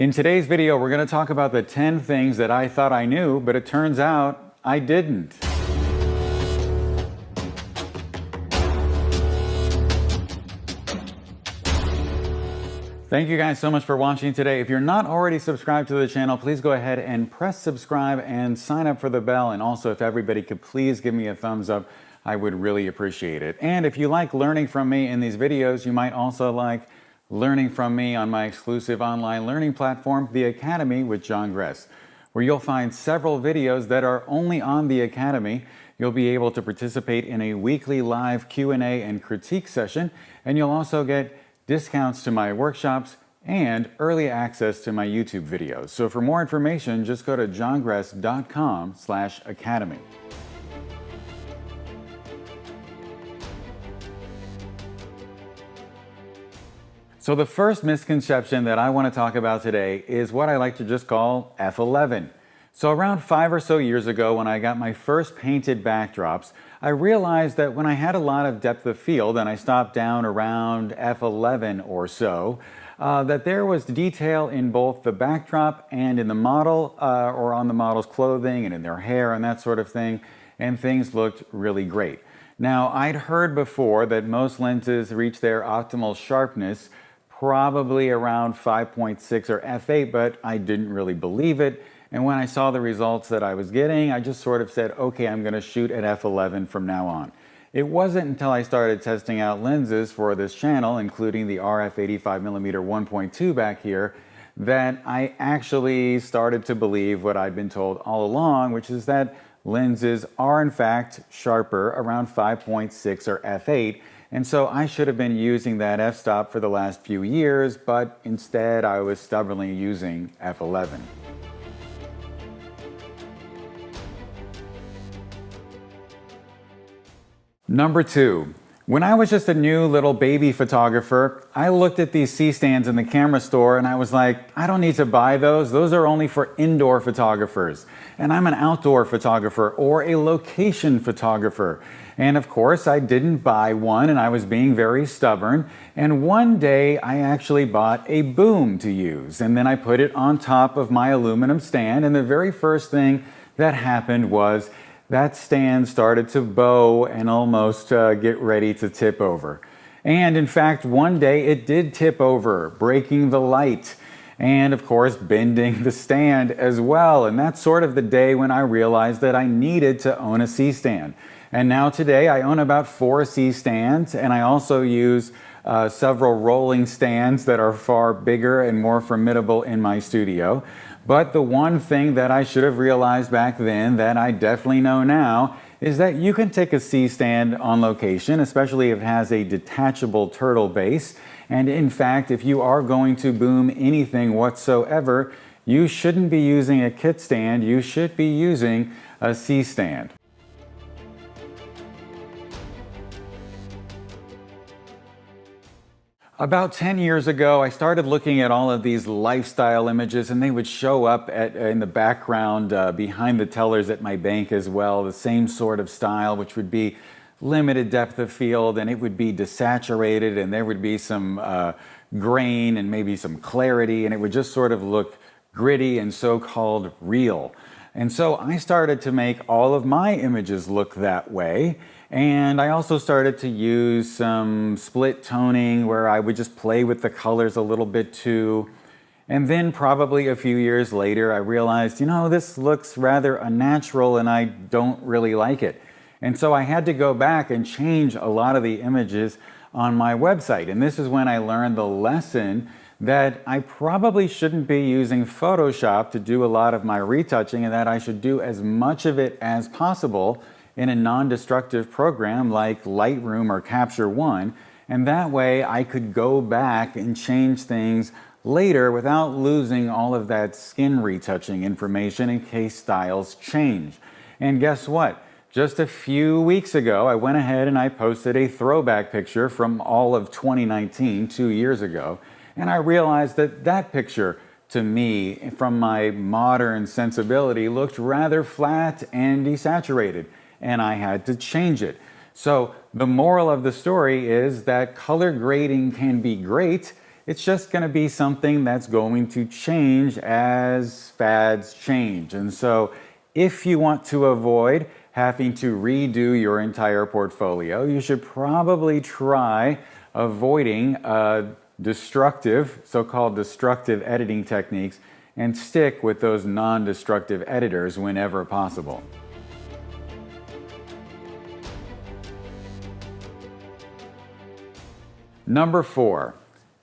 In today's video, we're going to talk about the 10 things that I thought I knew, but it turns out I didn't. Thank you guys so much for watching today. If you're not already subscribed to the channel, please go ahead and press subscribe and sign up for the bell. And also, if everybody could please give me a thumbs up, I would really appreciate it. And if you like learning from me in these videos, you might also like learning from me on my exclusive online learning platform, The Academy with John Gress, where you'll find several videos that are only on The Academy. You'll be able to participate in a weekly live Q&A and critique session, and you'll also get discounts to my workshops and early access to my YouTube videos. So for more information, just go to johngress.com/academy. So the first misconception that I want to talk about today is what I like to just call F11. So around 5 or so years ago, when I got my first painted backdrops, I realized that when I had a lot of depth of field and I stopped down around F11 or so, that there was detail in both the backdrop and in the model or on the model's clothing and in their hair and that sort of thing, and things looked really great. Now, I'd heard before that most lenses reach their optimal sharpness probably around 5.6 or f8, but I didn't really believe it. And when I saw the results that I was getting, I just sort of said, okay, I'm going to shoot at f11 from now on. It wasn't until I started testing out lenses for this channel, including the RF 85mm 1.2 back here, that I actually started to believe what I'd been told all along, which is that lenses are in fact sharper around 5.6 or f8. And so I should have been using that f-stop for the last few years, but instead I was stubbornly using f11. Number 2. When I was just a new little baby photographer, I looked at these C-stands in the camera store and I was like, I don't need to buy those. Those are only for indoor photographers. And I'm an outdoor photographer or a location photographer. And of course, I didn't buy one and I was being very stubborn. And one day I actually bought a boom to use. And then I put it on top of my aluminum stand. And the very first thing that happened was that stand started to bow and almost get ready to tip over. And in fact, one day it did tip over, breaking the light and of course bending the stand as well. And that's sort of the day when I realized that I needed to own a C-stand. And now today I own about 4 C-stands, and I also use several rolling stands that are far bigger and more formidable in my studio. But the one thing that I should have realized back then that I definitely know now is that you can take a C-stand on location, especially if it has a detachable turtle base. And in fact, if you are going to boom anything whatsoever, you shouldn't be using a kit stand, you should be using a C-stand. About 10 years ago, I started looking at all of these lifestyle images, and they would show up in the background behind the tellers at my bank as well, the same sort of style, which would be limited depth of field, and it would be desaturated, and there would be some grain and maybe some clarity, and it would just sort of look gritty and so-called real. And so I started to make all of my images look that way. And I also started to use some split toning where I would just play with the colors a little bit too. And then probably a few years later, I realized, you know, this looks rather unnatural and I don't really like it. And so I had to go back and change a lot of the images on my website. And this is when I learned the lesson that I probably shouldn't be using Photoshop to do a lot of my retouching, and that I should do as much of it as possible in a non-destructive program like Lightroom or Capture One, and that way I could go back and change things later without losing all of that skin retouching information in case styles change. And guess what? Just a few weeks ago, I went ahead and I posted a throwback picture from all of 2019, 2 years ago, and I realized that that picture, to me, from my modern sensibility, looked rather flat and desaturated, and I had to change it. So the moral of the story is that color grading can be great It's just going to be something that's going to change as fads change. And so if you want to avoid having to redo your entire portfolio, you should probably try avoiding so-called destructive editing techniques and stick with those non-destructive editors whenever possible. Number 4.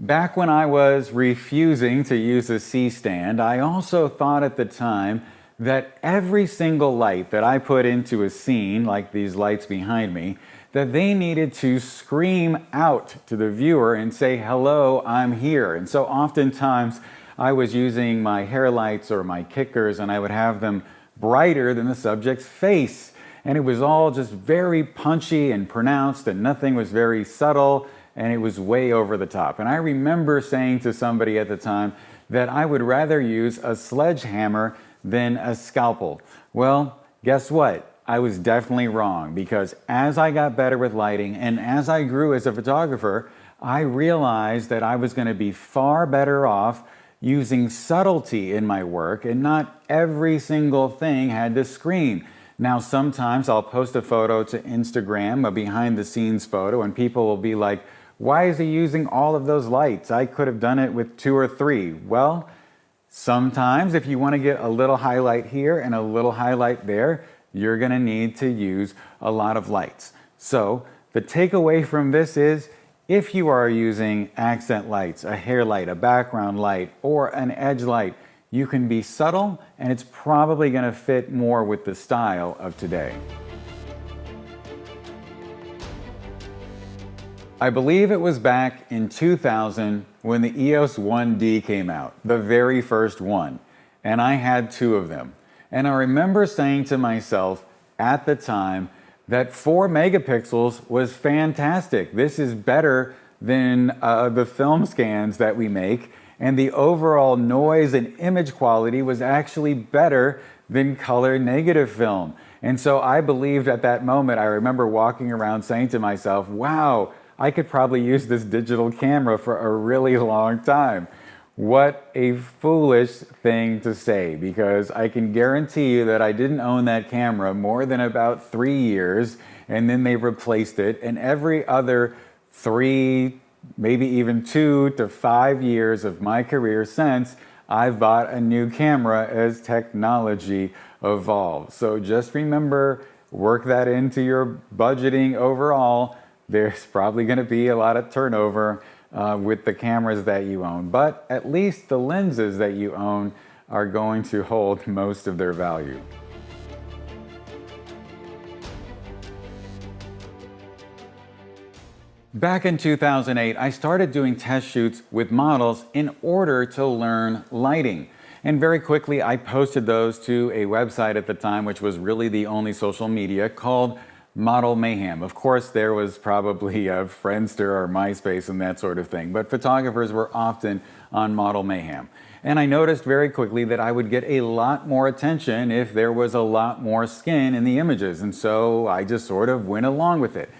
Back when I was refusing to use a C-stand, I also thought at the time that every single light that I put into a scene, like these lights behind me, that they needed to scream out to the viewer and say, "Hello, I'm here." And so oftentimes I was using my hair lights or my kickers and I would have them brighter than the subject's face. And it was all just very punchy and pronounced and nothing was very subtle and it was way over the top. And I remember saying to somebody at the time that I would rather use a sledgehammer than a scalpel. Well, guess what? I was definitely wrong, because as I got better with lighting and as I grew as a photographer, I realized that I was going to be far better off using subtlety in my work, and not every single thing had to scream. Now, sometimes I'll post a photo to Instagram, a behind the scenes photo, and people will be like, "Why is he using all of those lights? I could have done it with 2 or 3. Well, sometimes if you want to get a little highlight here and a little highlight there, you're going to need to use a lot of lights. So the takeaway from this is, if you are using accent lights, a hair light, a background light, or an edge light, you can be subtle and it's probably going to fit more with the style of today. I believe it was back in 2000 when the EOS 1D came out, the very first one, and I had 2 of them. And I remember saying to myself at the time that 4 megapixels was fantastic. This is better than the film scans that we make, and the overall noise and image quality was actually better than color negative film. And so I believed at that moment, I remember walking around saying to myself, wow, I could probably use this digital camera for a really long time. What a foolish thing to say, because I can guarantee you that I didn't own that camera more than about 3 years, and then they replaced it, and every other 3, maybe even 2 to 5 years of my career since, I've bought a new camera as technology evolves. So just remember, work that into your budgeting overall. There's probably going to be a lot of turnover with the cameras that you own, but at least the lenses that you own are going to hold most of their value. Back in 2008, I started doing test shoots with models in order to learn lighting. And very quickly, I posted those to a website at the time, which was really the only social media, called Model Mayhem. Of course, there was probably a Friendster or MySpace and that sort of thing, but photographers were often on Model Mayhem. And I noticed very quickly that I would get a lot more attention if there was a lot more skin in the images, and so I just sort of went along with it.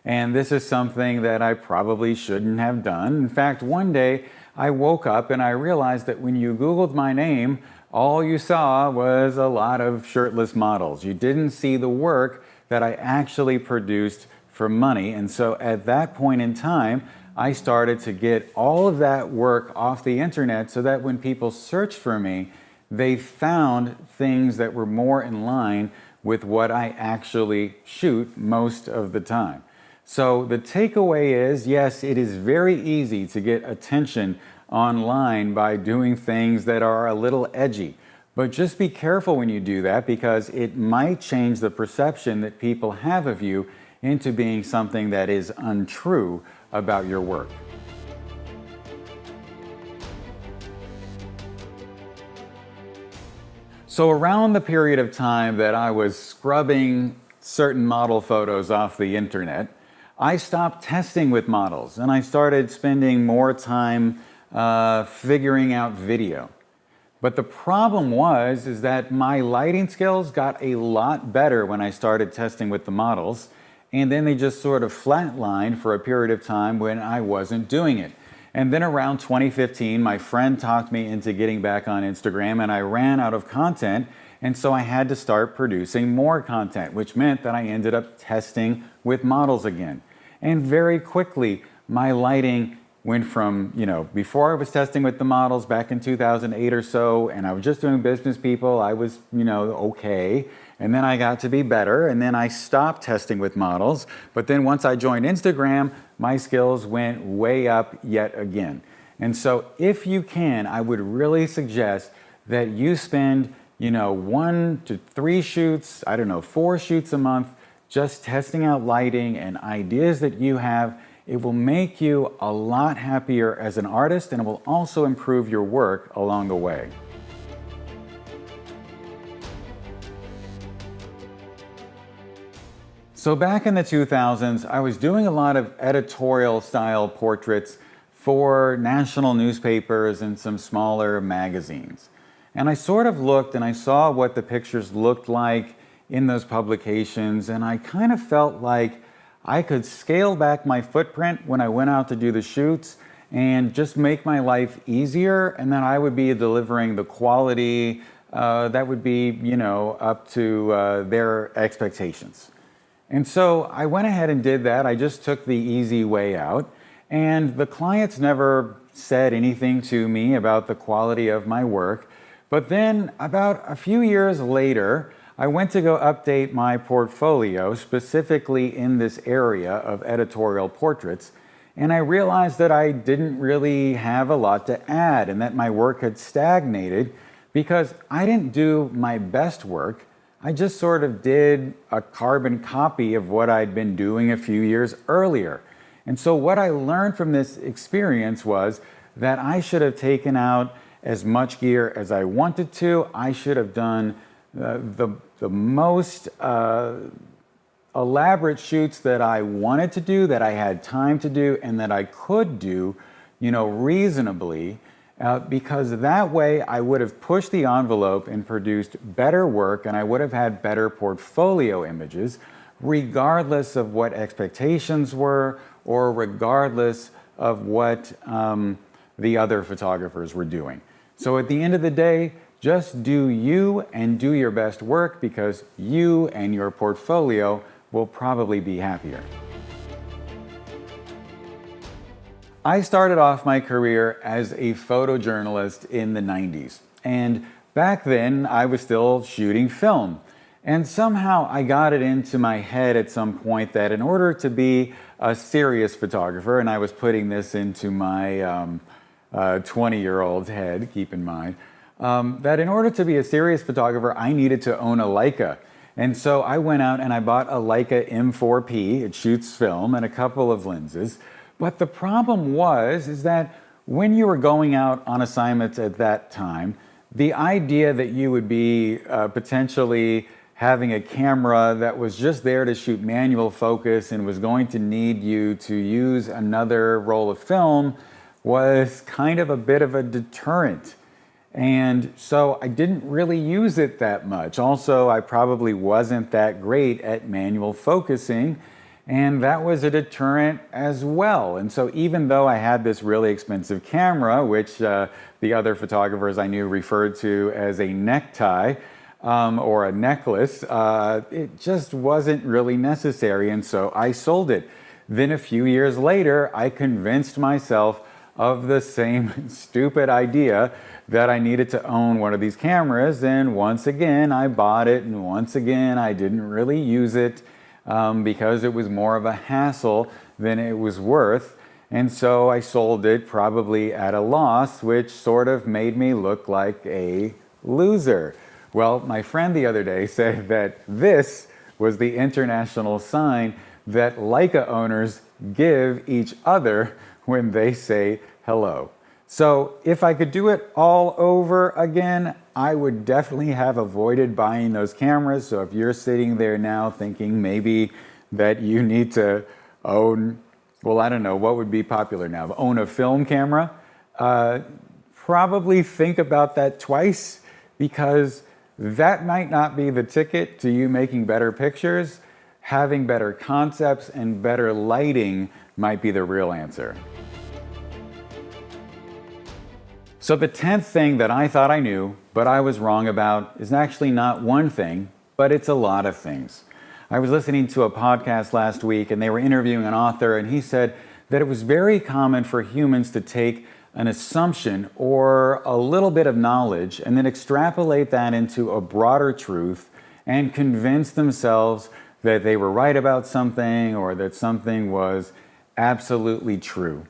And this is something that I probably shouldn't have done. In fact, one day I woke up and I realized that when you Googled my name, all you saw was a lot of shirtless models. You didn't see the work that I actually produced for money. And so at that point in time, I started to get all of that work off the internet so that when people searched for me, they found things that were more in line with what I actually shoot most of the time. So the takeaway is, yes, it is very easy to get attention online by doing things that are a little edgy. But just be careful when you do that, because it might change the perception that people have of you into being something that is untrue about your work. So around the period of time that I was scrubbing certain model photos off the internet, I stopped testing with models and I started spending more time figuring out video. But the problem is that my lighting skills got a lot better when I started testing with the models, and then they just sort of flatlined for a period of time when I wasn't doing it. And then around 2015, my friend talked me into getting back on Instagram, and I ran out of content. And so I had to start producing more content, which meant that I ended up testing with models again. And very quickly, my lighting went from, before I was testing with the models back in 2008 or so, and I was just doing business people, I was, okay. And then I got to be better, and then I stopped testing with models. But then once I joined Instagram, my skills went way up yet again. And so if you can, I would really suggest that you spend 1 to 3 shoots, 4 shoots a month, just testing out lighting and ideas that you have. It will make you a lot happier as an artist, and it will also improve your work along the way. So back in the 2000s, I was doing a lot of editorial style portraits for national newspapers and some smaller magazines. And I sort of looked and I saw what the pictures looked like in those publications, and I kind of felt like I could scale back my footprint when I went out to do the shoots and just make my life easier, and then I would be delivering the quality that would be, up to their expectations. And so I went ahead and did that. I just took the easy way out, and the clients never said anything to me about the quality of my work. But then about a few years later, I went to go update my portfolio, specifically in this area of editorial portraits, and I realized that I didn't really have a lot to add and that my work had stagnated because I didn't do my best work. I just sort of did a carbon copy of what I'd been doing a few years earlier. And so what I learned from this experience was that I should have taken out as much gear as I wanted to. I should have done the most elaborate shoots that I wanted to do, that I had time to do, and that I could do, reasonably. Because that way I would have pushed the envelope and produced better work, and I would have had better portfolio images, regardless of what expectations were or regardless of what the other photographers were doing. So at the end of the day, just do you and do your best work, because you and your portfolio will probably be happier. I started off my career as a photojournalist in the 90s, and back then I was still shooting film. And somehow I got it into my head at some point that in order to be a serious photographer, and I was putting this into my 20-year-old head, keep in mind, that in order to be a serious photographer, I needed to own a Leica. And so I went out and I bought a Leica M4P, it shoots film, and a couple of lenses. But the problem is that when you were going out on assignments at that time, the idea that you would be potentially having a camera that was just there to shoot manual focus and was going to need you to use another roll of film was kind of a bit of a deterrent. And so I didn't really use it that much. Also, I probably wasn't that great at manual focusing, and that was a deterrent as well. And so even though I had this really expensive camera, which the other photographers I knew referred to as a necktie or a necklace, it just wasn't really necessary, and so I sold it. Then a few years later, I convinced myself of the same stupid idea that I needed to own one of these cameras, and once again I bought it, and once again I didn't really use it because it was more of a hassle than it was worth, and so I sold it probably at a loss, which sort of made me look like a loser. Well, my friend the other day said that this was the international sign that Leica owners give each other when they say hello. So if I could do it all over again, I would definitely have avoided buying those cameras. So if you're sitting there now thinking maybe that you need to own, well, I don't know, what would be popular now? Own a film camera? Probably think about that twice, because that might not be the ticket to you making better pictures. Having better concepts and better lighting might be the real answer. So the 10th thing that I thought I knew, but I was wrong about, is actually not one thing, but it's a lot of things. I was listening to a podcast last week and they were interviewing an author, and he said that it was very common for humans to take an assumption or a little bit of knowledge and then extrapolate that into a broader truth and convince themselves that they were right about something or that something was absolutely true.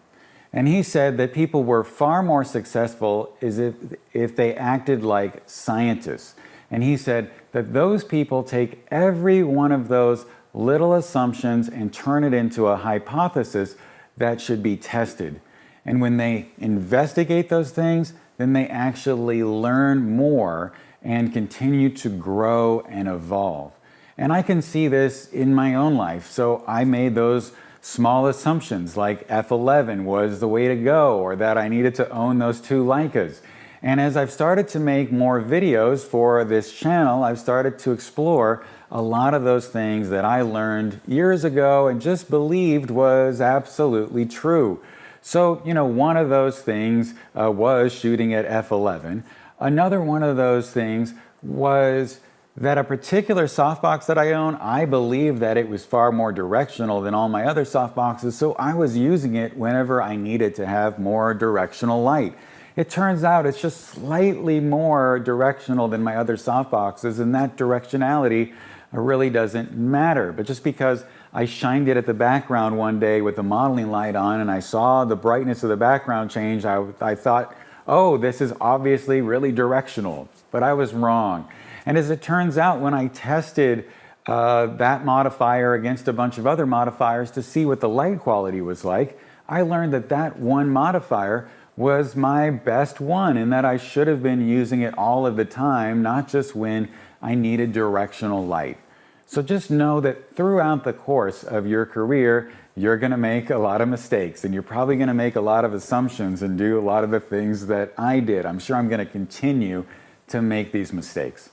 And he said that people were far more successful if they acted like scientists. And he said that those people take every one of those little assumptions and turn it into a hypothesis that should be tested. And when they investigate those things, then they actually learn more and continue to grow and evolve. And I can see this in my own life. So I made those small assumptions like F11 was the way to go, or that I needed to own those 2 Leicas. And as I've started to make more videos for this channel, I've started to explore a lot of those things that I learned years ago and just believed was absolutely true. So, one of those things was shooting at F11. Another one of those things was that a particular softbox that I own, I believe that it was far more directional than all my other softboxes, so I was using it whenever I needed to have more directional light. It turns out it's just slightly more directional than my other softboxes, and that directionality really doesn't matter. But just because I shined it at the background one day with the modeling light on and I saw the brightness of the background change, I thought, oh, this is obviously really directional, but I was wrong. And as it turns out, when I tested that modifier against a bunch of other modifiers to see what the light quality was like, I learned that that one modifier was my best one, and that I should have been using it all of the time, not just when I needed directional light. So just know that throughout the course of your career, you're going to make a lot of mistakes, and you're probably going to make a lot of assumptions and do a lot of the things that I did. I'm sure I'm going to continue to make these mistakes.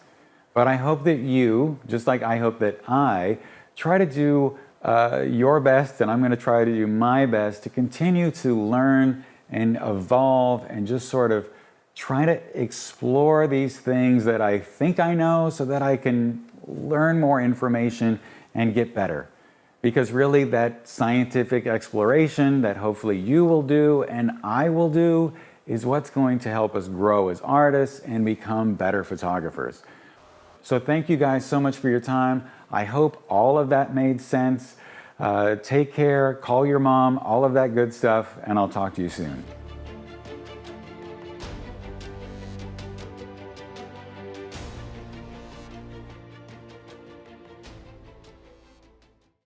But I hope that you, just like I hope that I, try to do your best, and I'm going to try to do my best to continue to learn and evolve and just sort of try to explore these things that I think I know so that I can learn more information and get better. Because really that scientific exploration that hopefully you will do and I will do is what's going to help us grow as artists and become better photographers. So thank you guys so much for your time. I hope all of that made sense. Take care, call your mom, all of that good stuff, and I'll talk to you soon.